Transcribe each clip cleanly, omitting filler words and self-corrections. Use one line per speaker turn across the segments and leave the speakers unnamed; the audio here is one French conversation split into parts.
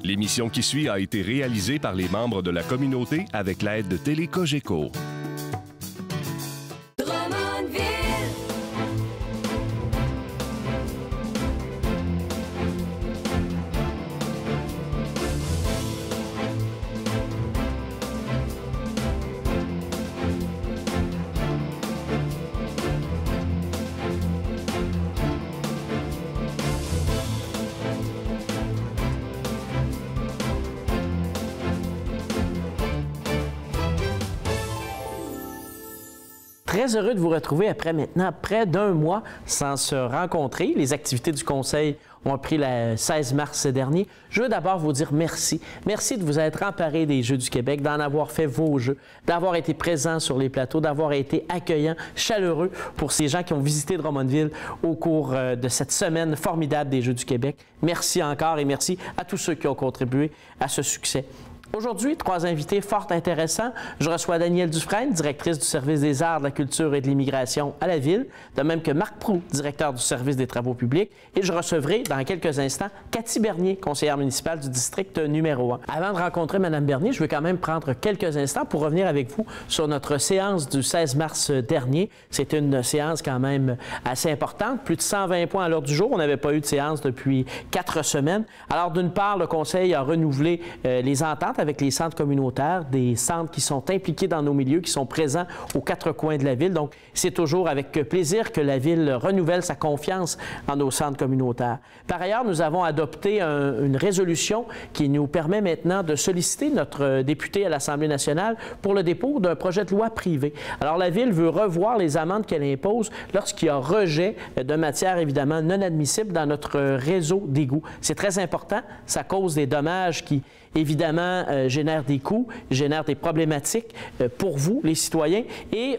L'émission qui suit a été réalisée par les membres de la communauté avec l'aide de Télé Cogeco.
Très heureux de vous retrouver après maintenant près d'un mois sans se rencontrer. Les activités du Conseil ont pris le 16 mars dernier. Je veux d'abord vous dire merci. Merci de vous être emparé des Jeux du Québec, d'en avoir fait vos Jeux, d'avoir été présent sur les plateaux, d'avoir été accueillant, chaleureux pour ces gens qui ont visité Drummondville au cours de cette semaine formidable des Jeux du Québec. Merci encore et merci à tous ceux qui ont contribué à ce succès. Aujourd'hui, 3 invités fort intéressants. Je reçois Danielle Dufresne, directrice du service des arts, de la culture et de l'immigration à la Ville, de même que Marc Proulx, directeur du service des travaux publics. Et je recevrai dans quelques instants Cathy Bernier, conseillère municipale du district numéro 1. Avant de rencontrer Mme Bernier, je veux quand même prendre quelques instants pour revenir avec vous sur notre séance du 16 mars dernier. C'est une séance quand même assez importante, plus de 120 points à l'ordre du jour. On n'avait pas eu de séance depuis 4 semaines. Alors, d'une part, le Conseil a renouvelé les ententes avec les centres communautaires, des centres qui sont impliqués dans nos milieux, qui sont présents aux 4 coins de la Ville. Donc, c'est toujours avec plaisir que la Ville renouvelle sa confiance en nos centres communautaires. Par ailleurs, nous avons adopté une résolution qui nous permet maintenant de solliciter notre député à l'Assemblée nationale pour le dépôt d'un projet de loi privé. Alors, la Ville veut revoir les amendes qu'elle impose lorsqu'il y a rejet de matière évidemment non admissible dans notre réseau d'égouts. C'est très important. Ça cause des dommages qui évidemment, génère des coûts, génère des problématiques pour vous, les citoyens. Et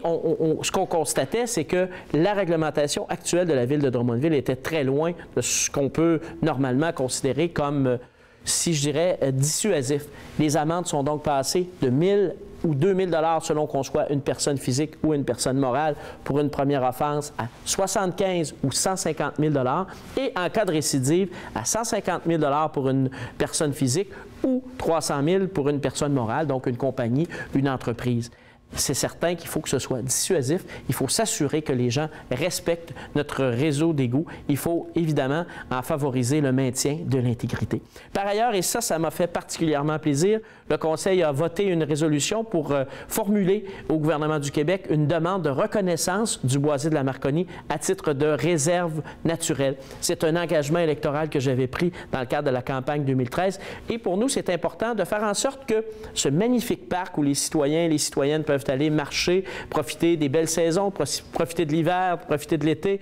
ce qu'on constatait, c'est que la réglementation actuelle de la Ville de Drummondville était très loin de ce qu'on peut normalement considérer comme, si je dirais, dissuasif. Les amendes sont donc passées de 1 000 ou 2 000 $ selon qu'on soit une personne physique ou une personne morale pour une première offense à 75 ou 150 000 $ et en cas de récidive à 150 000 $ pour une personne physique ou 300 000 pour une personne morale, donc une compagnie, une entreprise. C'est certain qu'il faut que ce soit dissuasif. Il faut s'assurer que les gens respectent notre réseau d'égouts. Il faut évidemment en favoriser le maintien de l'intégrité. Par ailleurs, et ça m'a fait particulièrement plaisir, le Conseil a voté une résolution pour formuler au gouvernement du Québec une demande de reconnaissance du boisier de la Marconi à titre de réserve naturelle. C'est un engagement électoral que j'avais pris dans le cadre de la campagne 2013. Et pour nous, c'est important de faire en sorte que ce magnifique parc où les citoyens et les citoyennes peuvent aller marcher, profiter des belles saisons, profiter de l'hiver, profiter de l'été,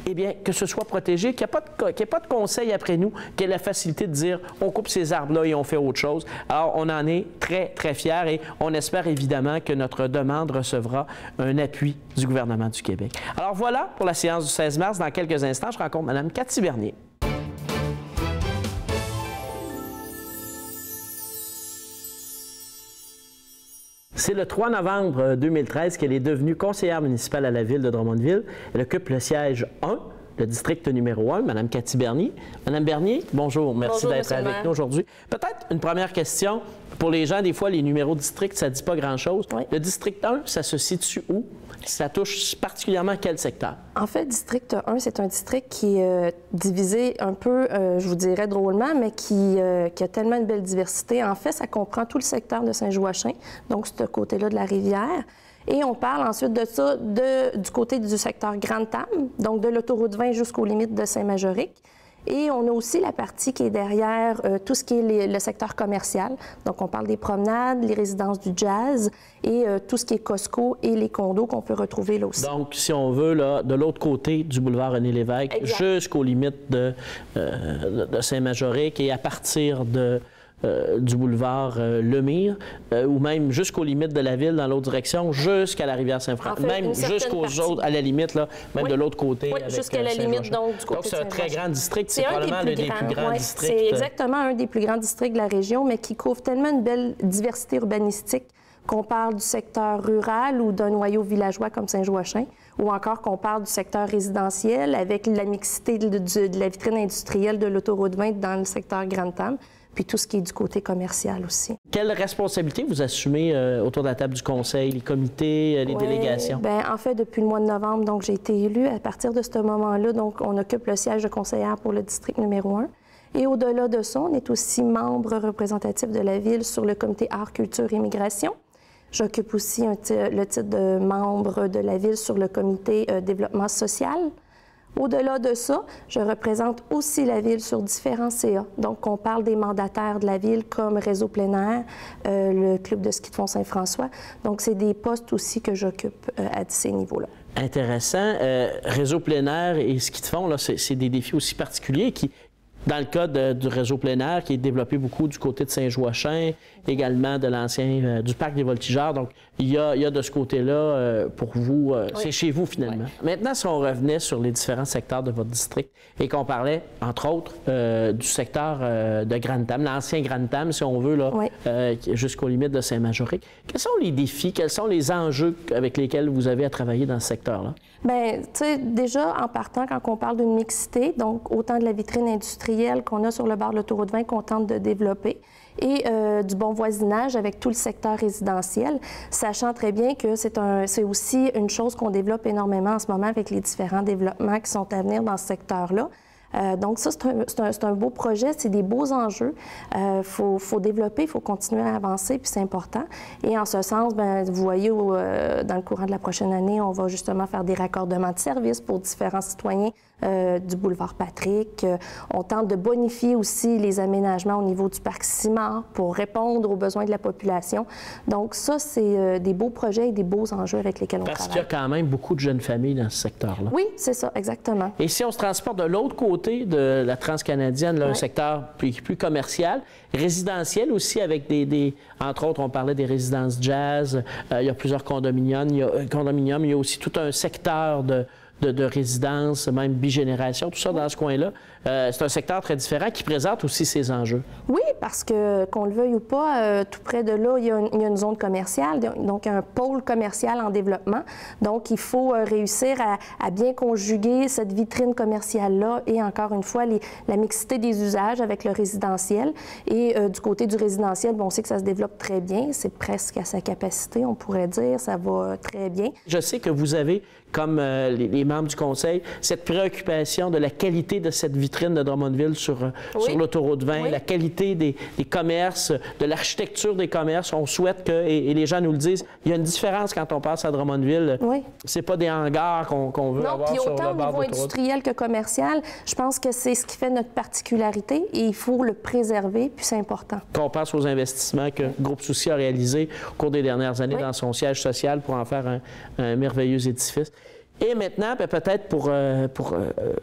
eh bien, que ce soit protégé, qu'il n'y ait pas de conseil après nous, qu'il y ait la facilité de dire on coupe ces arbres-là et on fait autre chose. Alors, on en est très, très fiers et on espère évidemment que notre demande recevra un appui du gouvernement du Québec. Alors voilà pour la séance du 16 mars. Dans quelques instants, je rencontre Mme Cathy Bernier. C'est le 3 novembre 2013 qu'elle est devenue conseillère municipale à la Ville de Drummondville. Elle occupe le siège 1, le district numéro 1, Mme Cathy Bernier. Mme Bernier, bonjour, merci d'être avec nous aujourd'hui. Peut-être une première question. Pour les gens, des fois, les numéros de district, ça ne dit pas grand-chose. Oui. Le district 1, ça se situe où? Ça touche particulièrement quel secteur?
En fait, district 1, c'est un district qui est divisé un peu, je vous dirais drôlement, mais qui a tellement une belle diversité. En fait, ça comprend tout le secteur de Saint-Joachim, donc ce côté-là de la rivière. Et on parle ensuite de ça du côté du secteur Grande-Tame, donc de l'autoroute 20 jusqu'aux limites de Saint-Majoric. Et on a aussi la partie qui est derrière tout ce qui est le secteur commercial. Donc, on parle des promenades, les résidences du jazz et tout ce qui est Costco et les condos qu'on peut retrouver là aussi.
Donc, si on veut, là, de l'autre côté du boulevard René-Lévesque jusqu'aux limites de Saint-Majoric et à partir du boulevard Lemire, ou même jusqu'aux limites de la ville dans l'autre direction, jusqu'à la rivière Saint-François, en fait, même jusqu'aux autres, à la limite, là, même de l'autre côté.
Oui, jusqu'à la limite, donc, du côté
donc, c'est un très grand district, c'est probablement l'un des plus grands districts.
C'est exactement un des plus grands districts de la région, mais qui couvre tellement une belle diversité urbanistique qu'on parle du secteur rural ou d'un noyau villageois comme Saint-Joachim, ou encore qu'on parle du secteur résidentiel avec la mixité de la vitrine industrielle de l'autoroute 20 dans le secteur Grande-Tame. puis tout ce qui est du côté commercial aussi.
Quelle responsabilité vous assumez autour de la table du conseil, les comités, les délégations?
Bien, en fait, depuis le mois de novembre, donc j'ai été élue. À partir de ce moment-là, donc on occupe le siège de conseillère pour le district numéro 1. Et au-delà de ça, on est aussi membre représentatif de la Ville sur le comité Art, Culture et Migration. J'occupe aussi le titre de membre de la Ville sur le comité Développement social. Au-delà de ça, je représente aussi la Ville sur différents CA. Donc, on parle des mandataires de la Ville comme Réseau plein air, le Club de ski de Font-Saint-François. Donc, c'est des postes aussi que j'occupe à ces niveaux-là.
Intéressant. Réseau plein air et ski de fond, c'est des défis aussi particuliers qui, dans le cas du réseau plein air, qui est développé beaucoup du côté de Saint-Joachim, également de l'ancien, du parc des Voltigeurs. Donc, il y a de ce côté-là, pour vous, c'est chez vous finalement. Oui. Maintenant, si on revenait sur les différents secteurs de votre district et qu'on parlait, entre autres, du secteur de Grantham, l'ancien Grantham, si on veut, là, jusqu'aux limites de Saint-Majoric, quels sont les défis, quels sont les enjeux avec lesquels vous avez à travailler dans ce secteur-là?
Bien, tu sais, déjà, en partant, quand on parle d'une mixité, donc autant de la vitrine industrielle qu'on a sur le bord de l'autoroute 20 qu'on tente de développer, et du bon voisinage avec tout le secteur résidentiel, sachant très bien que c'est aussi une chose qu'on développe énormément en ce moment avec les différents développements qui sont à venir dans ce secteur-là. Donc ça, c'est un beau projet, c'est des beaux enjeux. Faut développer, il faut continuer à avancer, puis c'est important. Et en ce sens, bien, vous voyez, dans le courant de la prochaine année, on va justement faire des raccordements de services pour différents citoyens du boulevard Patrick. On tente de bonifier aussi les aménagements au niveau du parc Simard pour répondre aux besoins de la population. Donc ça, c'est des beaux projets et des beaux enjeux avec lesquels on travaille.
Parce qu'il y a quand même beaucoup de jeunes familles dans ce secteur-là.
Oui, c'est ça, exactement.
Et si on se transporte de l'autre côté de la Transcanadienne, là, un secteur plus commercial, résidentiel aussi, avec entre autres, on parlait des résidences jazz, il y a plusieurs condominiums, il y a aussi tout un secteur de résidences, même bigénération, tout ça dans ce coin-là. C'est un secteur très différent qui présente aussi ses enjeux.
Oui, parce que, qu'on le veuille ou pas, tout près de là, il y a une zone commerciale, donc un pôle commercial en développement. Donc, il faut réussir à bien conjuguer cette vitrine commerciale-là et, encore une fois, la mixité des usages avec le résidentiel. Et du côté du résidentiel, bon, on sait que ça se développe très bien. C'est presque à sa capacité, on pourrait dire. Ça va très bien.
Je sais que vous avez, comme les membres du conseil, cette préoccupation de la qualité de cette vitrine de Drummondville sur l'autoroute 20, la qualité des commerces, de l'architecture des commerces. On souhaite que, et les gens nous le disent, il y a une différence quand on passe à Drummondville. C'est pas des hangars qu'on veut avoir sur le bord de l'autoroute. Non, puis autant au niveau industriel que commercial, je pense que c'est ce qui fait notre particularité et il faut le préserver, puis c'est important. Qu'on pense aux investissements que Groupe Souci a réalisés au cours des dernières années dans son siège social pour en faire un merveilleux édifice. Et maintenant, peut-être pour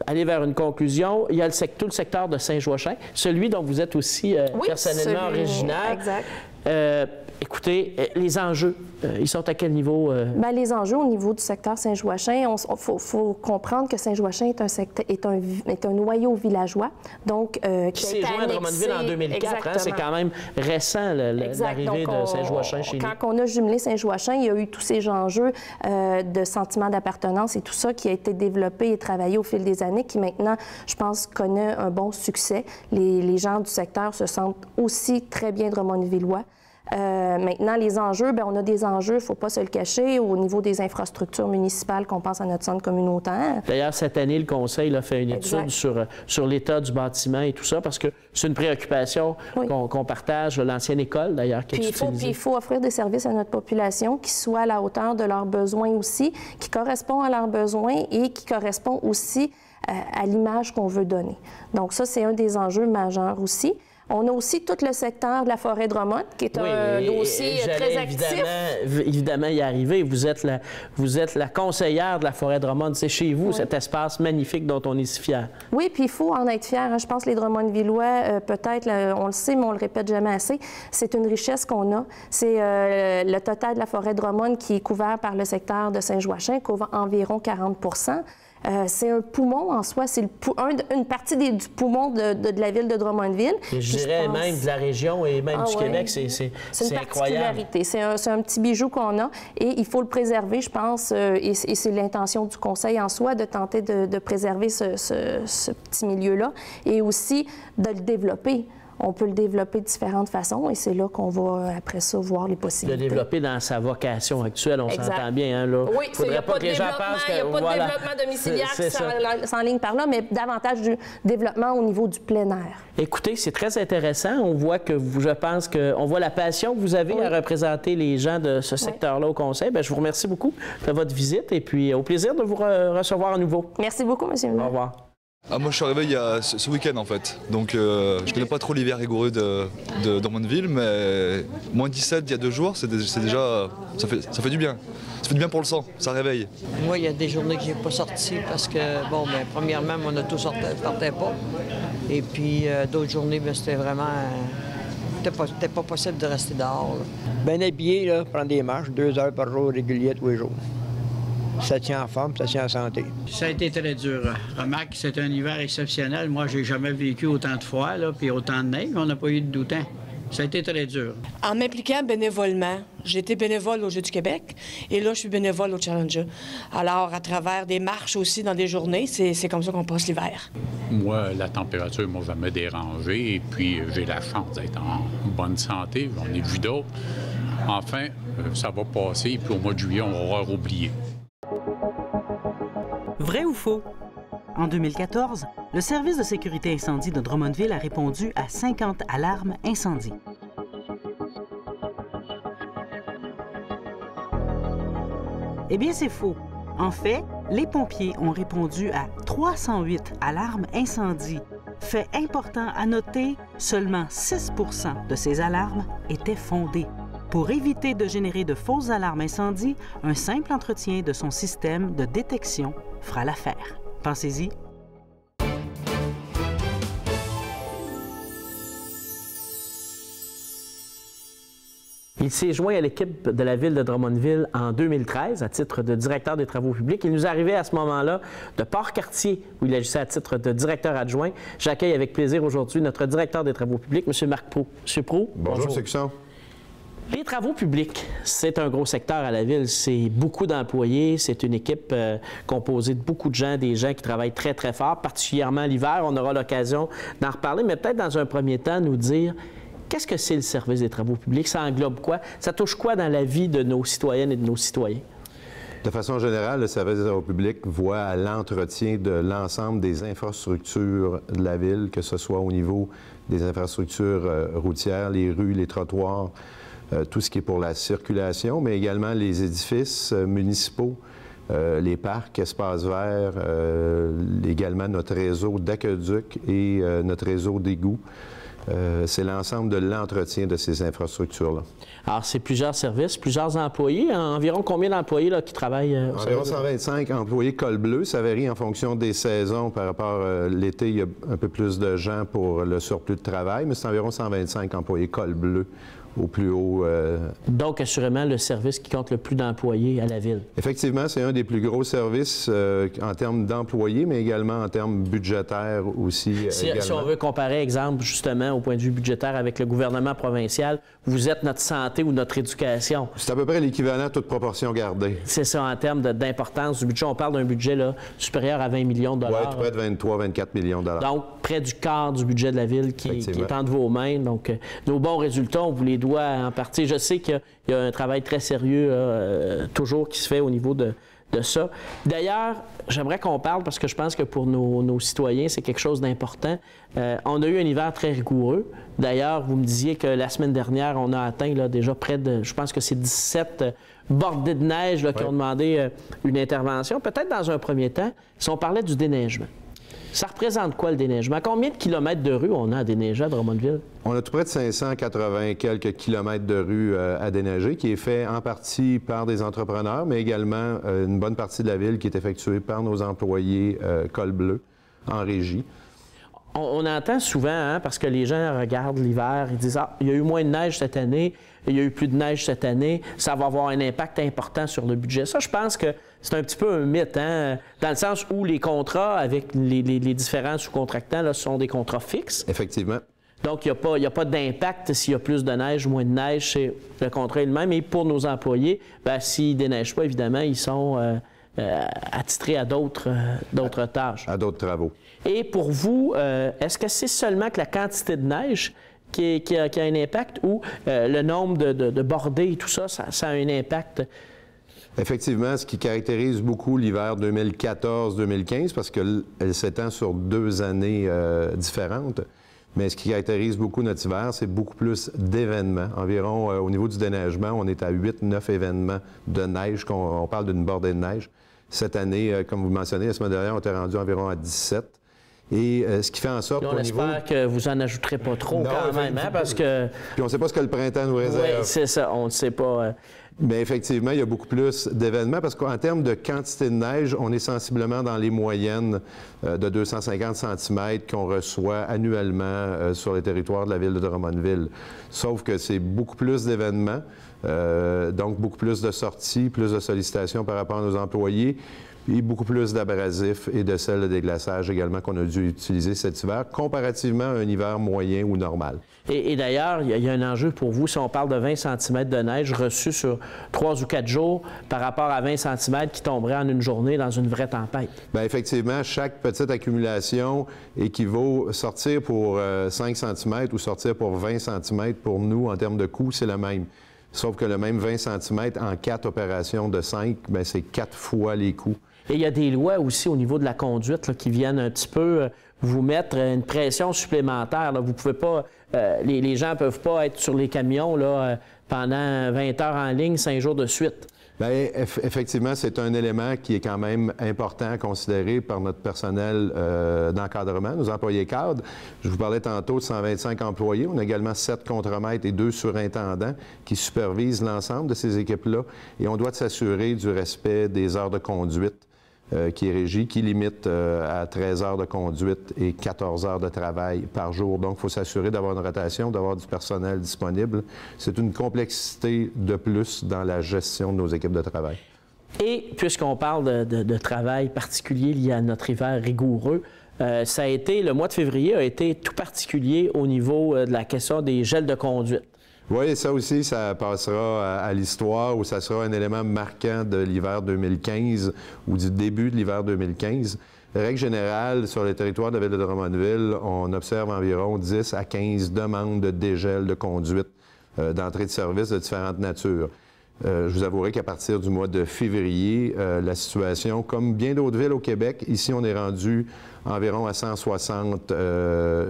aller vers une conclusion, il y a tout le secteur de Saint-Joachim, celui dont vous êtes aussi personnellement originaire.
Exact.
Écoutez, les enjeux, ils sont à quel niveau?
Bien, les enjeux au niveau du secteur Saint-Joachim, il faut comprendre que Saint-Joachim est un noyau villageois. Donc,
qui s'est joint à Drummondville en 2004. Hein, c'est quand même récent l'arrivée de Saint-Joachim chez nous.
Quand on a jumelé Saint-Joachim, il y a eu tous ces enjeux de sentiment d'appartenance et tout ça qui a été développé et travaillé au fil des années, qui maintenant, je pense, connaît un bon succès. Les gens du secteur se sentent aussi très bien drummondvillois. Maintenant, les enjeux, bien, on a des enjeux, il ne faut pas se le cacher, au niveau des infrastructures municipales, qu'on pense à notre centre communautaire.
D'ailleurs, cette année, le Conseil a fait une étude sur l'état du bâtiment et tout ça, parce que c'est une préoccupation qu'on partage, l'ancienne école, d'ailleurs, qui est utilisée.
Puis il faut offrir des services à notre population qui soient à la hauteur de leurs besoins aussi, qui correspondent à leurs besoins et qui correspondent aussi à l'image qu'on veut donner. Donc ça, c'est un des enjeux majeurs aussi. On a aussi tout le secteur de la forêt Drummond, qui est un dossier très actif.
Évidemment y arriver. Vous êtes la conseillère de la forêt Drummond. C'est chez vous, cet espace magnifique dont on est si fiers. Oui,
puis il faut en être fier. Je pense que les Drummondvillois, peut-être, on le sait, mais on le répète jamais assez, c'est une richesse qu'on a. C'est le total de la forêt Drummond qui est couvert par le secteur de Saint-Joachim, couvre environ 40 %. C'est un poumon en soi, c'est une partie du poumon de la ville de Drummondville.
Et je dirais même de la région et même du Québec, c'est
une particularité. C'est un petit bijou qu'on a et il faut le préserver, je pense, et c'est l'intention du Conseil en soi de tenter de préserver ce petit milieu-là et aussi de le développer. on peut le développer de différentes façons et c'est là qu'on va, après ça, voir les possibilités.
Le développer dans sa vocation actuelle, on s'entend bien. Hein, là.
Oui, il n'y a pas de développement domiciliaire qui s'enligne par là, mais davantage du développement au niveau du plein air.
Écoutez, c'est très intéressant. On voit que je pense qu'on voit la passion que vous avez à représenter les gens de ce secteur-là au Conseil. Bien, je vous remercie beaucoup de votre visite et puis au plaisir de vous recevoir à nouveau.
Merci beaucoup, M. le maire.
Au revoir.
Moi, je suis arrivé il y a ce week-end en fait, donc je ne connais pas trop l'hiver rigoureux de Drummondville, mais moins 17 il y a 2 jours, c'est déjà, ça fait du bien. Ça fait du bien pour le sang, ça réveille.
Moi, il y a des journées que j'ai pas sorti parce que, bon, bien, premièrement, mon auto ne partait pas. Et puis, d'autres journées, bien, c'était vraiment... C'était pas possible de rester dehors.
Bien habillé, là, prendre des marches, 2 heures par jour réguliers tous les jours. Ça tient en forme, ça tient en santé.
Ça a été très dur. Remarque, c'est un hiver exceptionnel. Moi, j'ai jamais vécu autant de froid, là, puis autant de neige. On n'a pas eu de doutants. Ça a été très dur.
En m'impliquant bénévolement, j'ai été bénévole au Jeux du Québec et là, je suis bénévole au Challenger. Alors, à travers des marches aussi dans des journées, c'est comme ça qu'on passe l'hiver.
Moi, la température m'a jamais dérangé et puis j'ai la chance d'être en bonne santé. On est vu d'autres. Enfin, ça va passer et puis au mois de juillet, on aura oublié.
Vrai ou faux? En 2014, le service de sécurité incendie de Drummondville a répondu à 50 alarmes incendie. Eh bien, c'est faux. En fait, les pompiers ont répondu à 308 alarmes incendie. Fait important à noter, seulement 6 % de ces alarmes étaient fondées. Pour éviter de générer de fausses alarmes incendie, un simple entretien de son système de détection fera l'affaire. Pensez-y.
Il s'est joint à l'équipe de la ville de Drummondville en 2013 à titre de directeur des travaux publics. Il nous arrivait à ce moment-là de Port-Cartier, où il agissait à titre de directeur adjoint. J'accueille avec plaisir aujourd'hui notre directeur des travaux publics, M. Marc Proulx. M. Proulx,
bonjour, section.
Les travaux publics, c'est un gros secteur à la ville. C'est beaucoup d'employés. C'est une équipe composée de beaucoup de gens, des gens qui travaillent très, très fort, particulièrement l'hiver. On aura l'occasion d'en reparler, mais peut-être dans un premier temps, nous dire qu'est-ce que c'est le service des travaux publics? Ça englobe quoi? Ça touche quoi dans la vie de nos citoyennes et de nos citoyens?
De façon générale, le service des travaux publics voit à l'entretien de l'ensemble des infrastructures de la ville, que ce soit au niveau des infrastructures routières, les rues, les trottoirs, tout ce qui est pour la circulation, mais également les édifices municipaux, les parcs, espaces verts, également notre réseau d'aqueducs et notre réseau d'égouts. C'est l'ensemble de l'entretien de ces infrastructures-là. Alors, c'est plusieurs services, plusieurs employés. Environ combien d'employés qui travaillent? Environ 125 employés col bleu. Ça varie en fonction des saisons. Par rapport à l'été, il y a un peu plus de gens pour le surplus de travail, mais c'est environ 125 employés col bleu au plus haut. Donc, assurément, le service qui compte le plus d'employés à la ville. Effectivement, c'est un des plus gros services en termes d'employés, mais également en termes budgétaires aussi. Si on veut comparer, exemple, justement, au point de vue budgétaire avec le gouvernement provincial, vous êtes notre santé ou notre éducation. C'est à peu près l'équivalent, toute proportion gardée. C'est ça, en termes d'importance du budget. On parle d'un budget là, supérieur à 20 millions de dollars. Oui, près de 23-24 millions de dollars. Donc, près du quart du budget de la ville qui est entre vos mains. Donc, nos bons résultats, on vous les doit en partie. Je sais qu'il y a un travail très sérieux toujours qui se fait au niveau de ça. D'ailleurs, j'aimerais qu'on parle, parce que je pense que pour nos citoyens, c'est quelque chose d'important. On a eu un hiver très rigoureux. D'ailleurs, vous me disiez que la semaine dernière, on a atteint là, déjà près de, je pense que c'est 17 bordées de neige là, qui ont demandé une intervention. Peut-être dans un premier temps, si on parlait du déneigement. Ça représente quoi, le déneigement? Combien de kilomètres de rue on a à déneiger à Drummondville? On a tout près de 580 quelques kilomètres de rue à déneiger, qui est fait en partie par des entrepreneurs, mais également une bonne partie de la ville qui est effectuée par nos employés col bleu en régie. On entend souvent, hein, parce que les gens regardent l'hiver, ils disent « Ah, il y a eu moins de neige cette année, il y a eu plus de neige cette année, ça va avoir un impact important sur le budget. » Ça, je pense que c'est un petit peu un mythe, hein, dans le sens où les contrats avec les différents sous-contractants là, sont des contrats fixes. Effectivement. Donc, il n'y a pas d'impact s'il y a plus de neige ou moins de neige, c'est le contrat est le même. Et pour nos employés, s'ils ne déneigent pas, évidemment, ils sont attitrés à d'autres tâches. À d'autres travaux.
Et pour vous, est-ce que c'est seulement que la quantité de neige qui a un impact ou le nombre de bordées et tout ça, ça a un impact?
Effectivement, ce qui caractérise beaucoup l'hiver 2014-2015, parce qu'elle s'étend sur 2 années différentes, mais ce qui caractérise beaucoup notre hiver, c'est beaucoup plus d'événements. Environ, au niveau du déneigement, on est à 8-9 événements de neige, on parle d'une bordée de neige. Cette année, comme vous mentionnez, la semaine dernière, on était rendu environ à 17. Et ce qui fait en sorte
qu'au niveau... On espère que vous en ajouterez pas trop quand même, hein, parce que...
Puis on ne sait pas ce que le printemps nous réserve.
Oui, c'est ça, on ne sait pas...
Bien, effectivement, il y a beaucoup plus d'événements parce qu'en termes de quantité de neige, on est sensiblement dans les moyennes de 250 cm qu'on reçoit annuellement sur les territoires de la ville de Drummondville. Sauf que c'est beaucoup plus d'événements, donc beaucoup plus de sorties, plus de sollicitations par rapport à nos employés, et beaucoup plus d'abrasifs et de sel de déglaçage également qu'on a dû utiliser cet hiver, comparativement à un hiver moyen ou normal.
Et d'ailleurs, il y a un enjeu pour vous, si on parle de 20 cm de neige reçue sur 3 ou 4 jours par rapport à 20 cm qui tomberait en une journée dans une vraie tempête.
Bien, effectivement, chaque petite accumulation équivaut sortir pour 5 cm ou sortir pour 20 cm pour nous en termes de coût, c'est le même. Sauf que le même 20 cm en 4 opérations de 5, bien, c'est 4 fois les coûts.
Et il y a des lois aussi au niveau de la conduite là, qui viennent un petit peu vous mettre une pression supplémentaire. Là. Vous pouvez pas, les gens ne peuvent pas être sur les camions là, pendant 20 heures en ligne, 5 jours de suite.
Bien, effectivement, c'est un élément qui est quand même important à considérer par notre personnel d'encadrement, nos employés cadres. Je vous parlais tantôt de 125 employés. On a également 7 contremaîtres et 2 surintendants qui supervisent l'ensemble de ces équipes-là. Et on doit s'assurer du respect des heures de conduite qui est régie, qui limite à 13 heures de conduite et 14 heures de travail par jour. Donc, il faut s'assurer d'avoir une rotation, d'avoir du personnel disponible. C'est une complexité de plus dans la gestion de nos équipes de travail.
Et puisqu'on parle de travail particulier lié à notre hiver rigoureux, ça a été, le mois de février a été tout particulier au niveau de la question des gels de conduite.
Oui, ça aussi, ça passera à l'histoire où ça sera un élément marquant de l'hiver 2015 ou du début de l'hiver 2015. Règle générale, sur les territoires de la ville de Drummondville, on observe environ 10 à 15 demandes de dégel de conduite d'entrée de service de différentes natures. Je vous avouerai qu'à partir du mois de février, la situation, comme bien d'autres villes au Québec, ici on est rendu environ à 160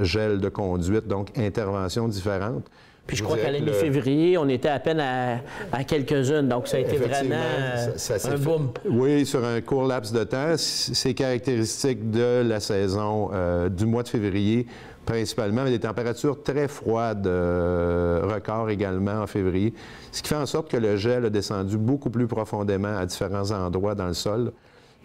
gels de conduite, donc interventions différentes.
Puis je crois qu'à la mi-février, on était à peine à quelques-unes, donc ça a été vraiment un boom.
Oui, sur un court laps de temps. C'est caractéristique de la saison du mois de février, principalement, mais des températures très froides, record également en février, ce qui fait en sorte que le gel a descendu beaucoup plus profondément à différents endroits dans le sol.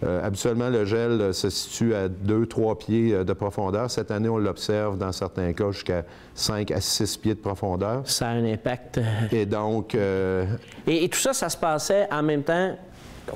Habituellement, le gel se situe à 2-3 pieds de profondeur. Cette année, on l'observe dans certains cas jusqu'à 5 à 6 pieds de profondeur.
Ça a un impact.
Et donc...
Et tout ça, ça se passait en même temps.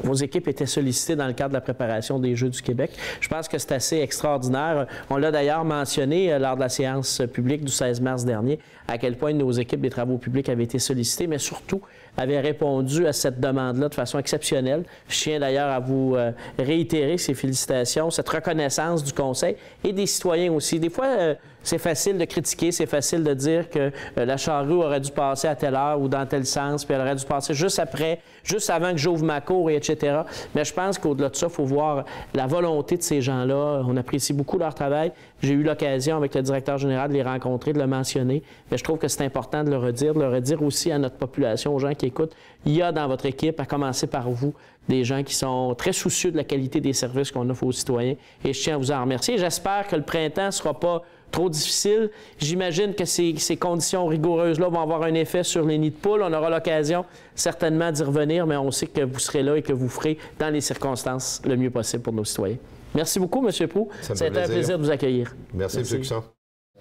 Vos équipes étaient sollicitées dans le cadre de la préparation des Jeux du Québec. Je pense que c'est assez extraordinaire. On l'a d'ailleurs mentionné lors de la séance publique du 16 mars dernier, à quel point nos équipes des travaux publics avaient été sollicitées, mais surtout avaient répondu à cette demande-là de façon exceptionnelle. Je tiens d'ailleurs à vous réitérer ces félicitations, cette reconnaissance du Conseil et des citoyens aussi. Des fois, c'est facile de critiquer, c'est facile de dire que la charrue aurait dû passer à telle heure ou dans tel sens, puis elle aurait dû passer juste après, juste avant que j'ouvre ma cour, et etc. Mais je pense qu'au-delà de ça, il faut voir la volonté de ces gens-là. On apprécie beaucoup leur travail. J'ai eu l'occasion avec le directeur général de les rencontrer, de le mentionner. Mais je trouve que c'est important de le redire aussi à notre population, aux gens qui écoutent. Il y a dans votre équipe, à commencer par vous, des gens qui sont très soucieux de la qualité des services qu'on offre aux citoyens. Et je tiens à vous en remercier. J'espère que le printemps ne sera pas trop difficile. J'imagine que ces conditions rigoureuses-là vont avoir un effet sur les nids de poules. On aura l'occasion certainement d'y revenir, mais on sait que vous serez là et que vous ferez dans les circonstances le mieux possible pour nos citoyens. Merci beaucoup, M. Proulx. C'était un plaisir de vous accueillir.
Merci, M. Cusson.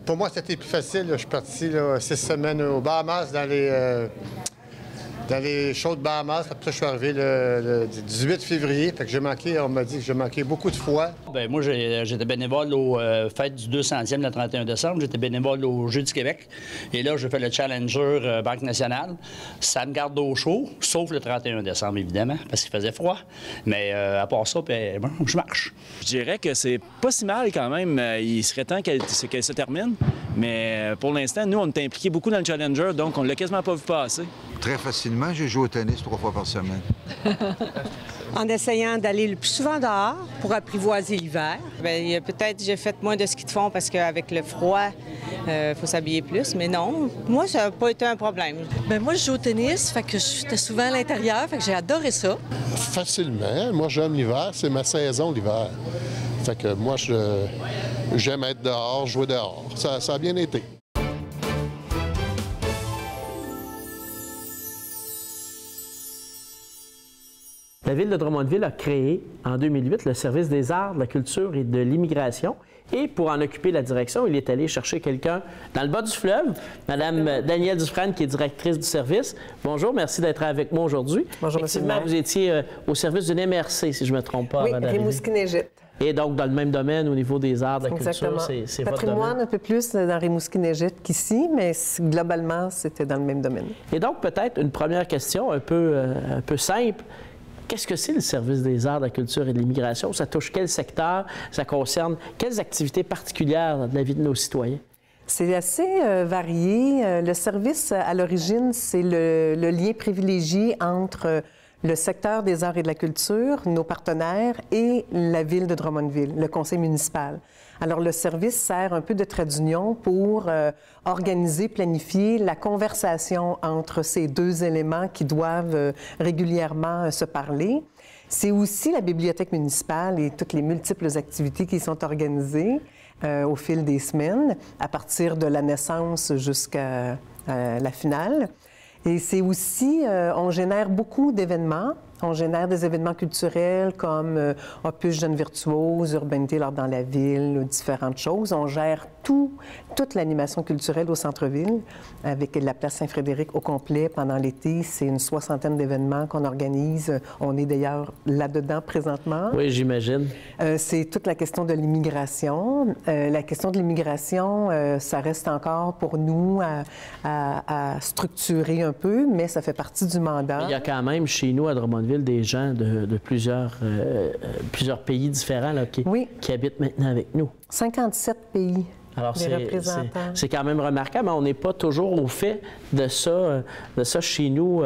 Pour moi, c'était plus facile. Je suis parti 6 semaines aux Bahamas dans dans les shows de Bahamas. Après ça, je suis arrivé le 18 février. Fait que j'ai manqué, on m'a dit que j'ai manqué beaucoup de fois.
Bien, moi, j'étais bénévole aux fêtes du 200e le 31 décembre. J'étais bénévole au Jeux du Québec. Et là, je fais le Challenger Banque nationale. Ça me garde au chaud, sauf le 31 décembre, évidemment, parce qu'il faisait froid. Mais à part ça, ben, bon, je marche.
Je dirais que c'est pas si mal quand même. Il serait temps qu'elle se termine. Mais pour l'instant, nous, on est impliqués beaucoup dans le Challenger, donc on l'a quasiment pas vu passer.
Très facilement, je joue au tennis 3 fois par semaine.
En essayant d'aller le plus souvent dehors pour apprivoiser l'hiver. Bien, peut-être j'ai fait moins de ski de fond parce qu'avec le froid, il faut s'habiller plus. Mais non, moi, ça n'a pas été un problème.
Bien, moi, je joue au tennis, fait que j'étais souvent à l'intérieur, fait que j'ai adoré ça.
Facilement. Moi, j'aime l'hiver. C'est ma saison, l'hiver. Fait que moi, j'aime être dehors, jouer dehors. Ça a bien été.
La Ville de Drummondville a créé en 2008 le service des arts, de la culture et de l'immigration. Et pour en occuper la direction, il est allé chercher quelqu'un dans le bas du fleuve, Mme Danielle Dufresne, qui est directrice du service. Bonjour, merci d'être avec moi aujourd'hui.
Bonjour, M. le maire.
Vous étiez au service d'une MRC, si je ne me trompe pas.
Oui, Rimouski-Négit.
Et donc, dans le même domaine, au niveau des arts, de la
Exactement.
culture, c'est votre
patrimoine
domaine.
un peu plus dans Rimouski-Négit qu'ici, mais globalement, c'était dans le même domaine.
Et donc, peut-être une première question un peu simple. Qu'est-ce que c'est le service des arts, de la culture et de l'immigration? Ça touche quel secteur? Ça concerne quelles activités particulières de la vie de nos citoyens?
C'est assez varié. Le service, à l'origine, c'est le lien privilégié entre le secteur des arts et de la culture, nos partenaires, et la Ville de Drummondville, le conseil municipal. Alors, le service sert un peu de trait d'union pour organiser, planifier la conversation entre ces deux éléments qui doivent régulièrement se parler. C'est aussi la bibliothèque municipale et toutes les multiples activités qui sont organisées au fil des semaines, à partir de la naissance jusqu'à la finale. Et c'est aussi, on génère beaucoup d'événements. On génère des événements culturels comme Opus Jeunes Virtuoses, Urbanité lors dans la ville, différentes choses. On gère toute l'animation culturelle au centre-ville, avec la place Saint-Frédéric au complet pendant l'été. C'est une 60aine d'événements qu'on organise. On est d'ailleurs là-dedans présentement.
Oui, j'imagine.
C'est toute la question de l'immigration. La question de l'immigration, ça reste encore pour nous à structurer un peu, mais ça fait partie du mandat.
Il y a quand même chez nous, à Drummondville, des gens de plusieurs pays différents là, qui habitent maintenant avec nous.
57 pays.
Alors, c'est quand même remarquable, mais on n'est pas toujours au fait de ça chez nous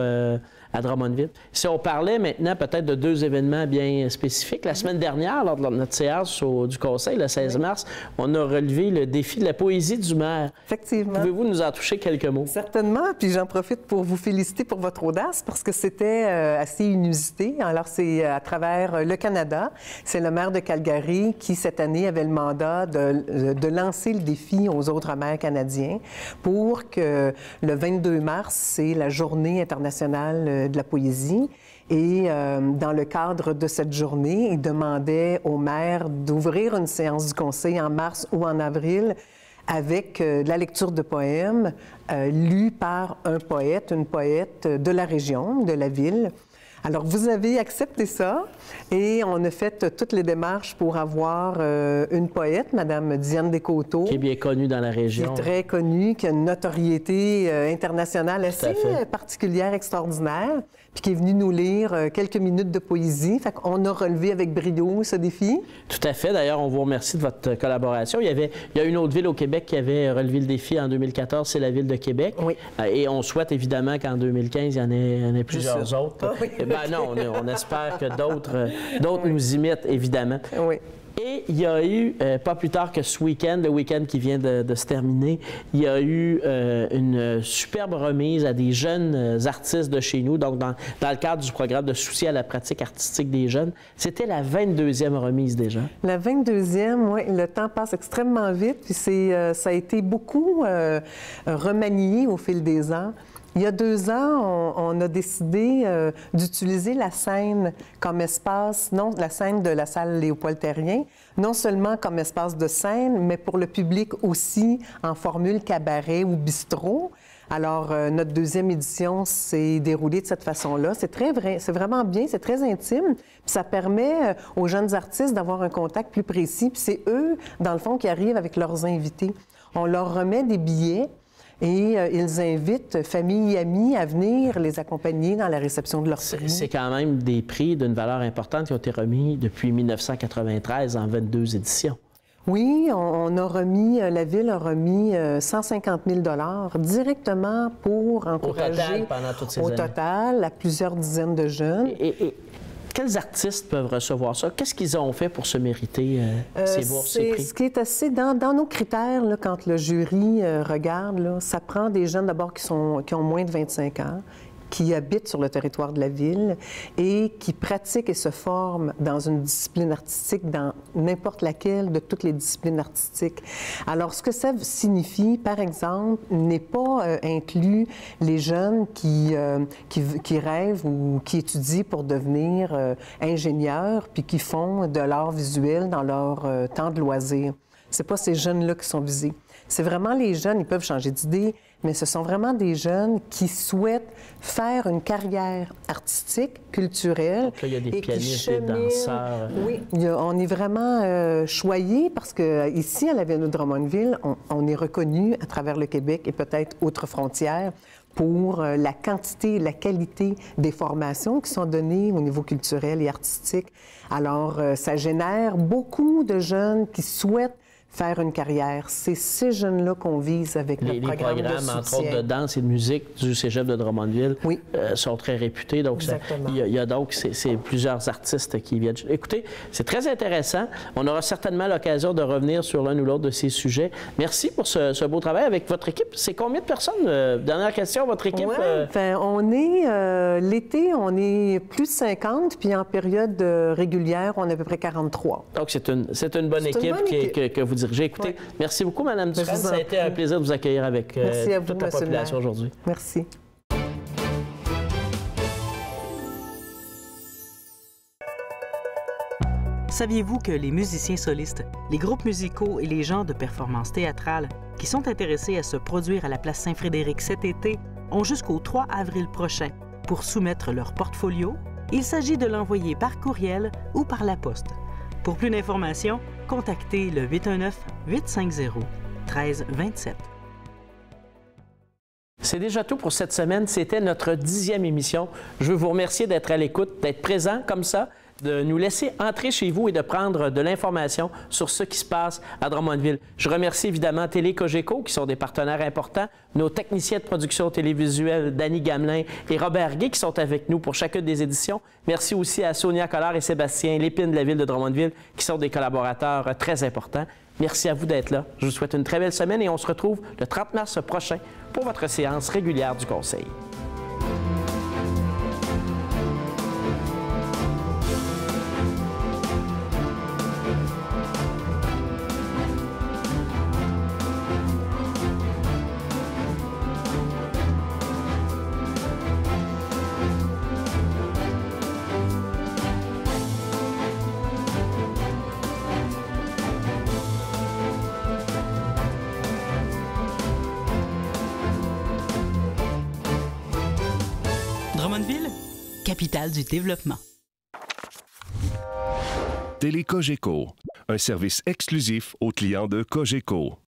à Drummondville. Si on parlait maintenant peut-être de deux événements bien spécifiques, la semaine dernière, lors de notre séance du Conseil, le 16 mars, on a relevé le défi de la poésie du maire.
Effectivement.
Pouvez-vous nous en toucher quelques mots?
Certainement, puis j'en profite pour vous féliciter pour votre audace, parce que c'était assez inusité. Alors, c'est à travers le Canada. C'est le maire de Calgary qui, cette année, avait le mandat de lancer le défi aux autres maires canadiens pour que le 22 mars, c'est la Journée internationale de la poésie. Et dans le cadre de cette journée, il demandait aux maires d'ouvrir une séance du Conseil en mars ou en avril avec de la lecture de poèmes lus par un poète, une poète de la région, de la ville. Alors, vous avez accepté ça et on a fait toutes les démarches pour avoir une poète, Mme Diane Descoteaux.
Qui est bien connue dans la région.
Qui est très connue, qui a une notoriété internationale assez particulière, extraordinaire, puis qui est venue nous lire quelques minutes de poésie. Fait qu'on a relevé avec brio ce défi.
Tout à fait. D'ailleurs, on vous remercie de votre collaboration. Il y a une autre ville au Québec qui avait relevé le défi en 2014, c'est la Ville de Québec.
Oui.
Et on souhaite évidemment qu'en 2015, il y en ait plusieurs autres.
Ah, oui.
Ben non, on espère que d'autres nous imitent, évidemment.
Oui.
Et il y a eu, pas plus tard que ce week-end, le week-end qui vient de se terminer, il y a eu une superbe remise à des jeunes artistes de chez nous, donc dans le cadre du programme de soutien à la pratique artistique des jeunes. C'était la 22e remise déjà.
La 22e, oui. Le temps passe extrêmement vite, puis ça a été beaucoup remanié au fil des ans. Il y a 2 ans, on a décidé d'utiliser la scène comme espace, non, la scène de la salle Léopold-Terrien, non seulement comme espace de scène, mais pour le public aussi en formule cabaret ou bistrot. Alors, notre deuxième édition s'est déroulée de cette façon-là. C'est très vrai, c'est vraiment bien, c'est très intime. Puis ça permet aux jeunes artistes d'avoir un contact plus précis. Puis c'est eux, dans le fond, qui arrivent avec leurs invités. On leur remet des billets et ils invitent famille et amis à venir les accompagner dans la réception de leur prix.
C'est quand même des prix d'une valeur importante qui ont été remis depuis 1993 en 22 éditions.
Oui, la Ville a remis 150 000 $ directement pour encourager
au total, pendant toutes ces années.
Total, à plusieurs dizaines de jeunes.
Et quels artistes peuvent recevoir ça? Qu'est-ce qu'ils ont fait pour se mériter ces bourses, ces prix?
Ce qui est assez... Dans nos critères, là, quand le jury regarde, là, ça prend des jeunes d'abord qui ont moins de 25 ans, qui habitent sur le territoire de la Ville et qui pratiquent et se forment dans une discipline artistique, dans n'importe laquelle de toutes les disciplines artistiques. Alors, ce que ça signifie, par exemple, n'est pas inclus les jeunes qui rêvent ou qui étudient pour devenir ingénieurs puis qui font de l'art visuel dans leur temps de loisir. C'est pas ces jeunes-là qui sont visés. C'est vraiment les jeunes, ils peuvent changer d'idée, mais ce sont vraiment des jeunes qui souhaitent faire une carrière artistique, culturelle.
Donc là, il y a des pianistes, des danseurs.
Oui, on est vraiment choyés parce qu'ici, à la Ville de Drummondville, on est reconnu à travers le Québec et peut-être autres frontières pour la quantité et la qualité des formations qui sont données au niveau culturel et artistique. Alors, ça génère beaucoup de jeunes qui souhaitent faire une carrière. C'est ces jeunes-là qu'on vise avec notre programme de soutien. Les programmes, entre autres, de danse et de musique du Cégep de Drummondville sont très réputés. Donc, il y a donc c'est plusieurs artistes qui viennent. Écoutez, c'est très intéressant. On aura certainement l'occasion de revenir sur l'un ou l'autre de ces sujets. Merci pour ce beau travail avec votre équipe. C'est combien de personnes? Dernière question, votre équipe? On est, l'été, on est plus de 50, puis en période régulière, on est à peu près 43.
Donc, c'est une bonne équipe que vous dirigez. Écoutez, merci beaucoup, Mme Dufresne. Ça a été un plaisir de vous accueillir avec toute la population aujourd'hui.
Merci.
Saviez-vous que les musiciens solistes, les groupes musicaux et les gens de performance théâtrale qui sont intéressés à se produire à la place Saint-Frédéric cet été ont jusqu'au 3 avril prochain pour soumettre leur portfolio? Il s'agit de l'envoyer par courriel ou par la poste. Pour plus d'informations, contactez le 819-850-1327.
C'est déjà tout pour cette semaine. C'était notre 10e émission. Je veux vous remercier d'être à l'écoute, d'être présent comme ça, de nous laisser entrer chez vous et de prendre de l'information sur ce qui se passe à Drummondville. Je remercie évidemment Télé Cogeco, qui sont des partenaires importants, nos techniciens de production télévisuelle, Danny Gamelin et Robert Guay, qui sont avec nous pour chacune des éditions. Merci aussi à Sonia Collard et Sébastien Lépine de la Ville de Drummondville, qui sont des collaborateurs très importants. Merci à vous d'être là. Je vous souhaite une très belle semaine et on se retrouve le 30 mars prochain pour votre séance régulière du Conseil.
Drummondville, capitale du développement.
Télé Cogeco, un service exclusif aux clients de Cogeco.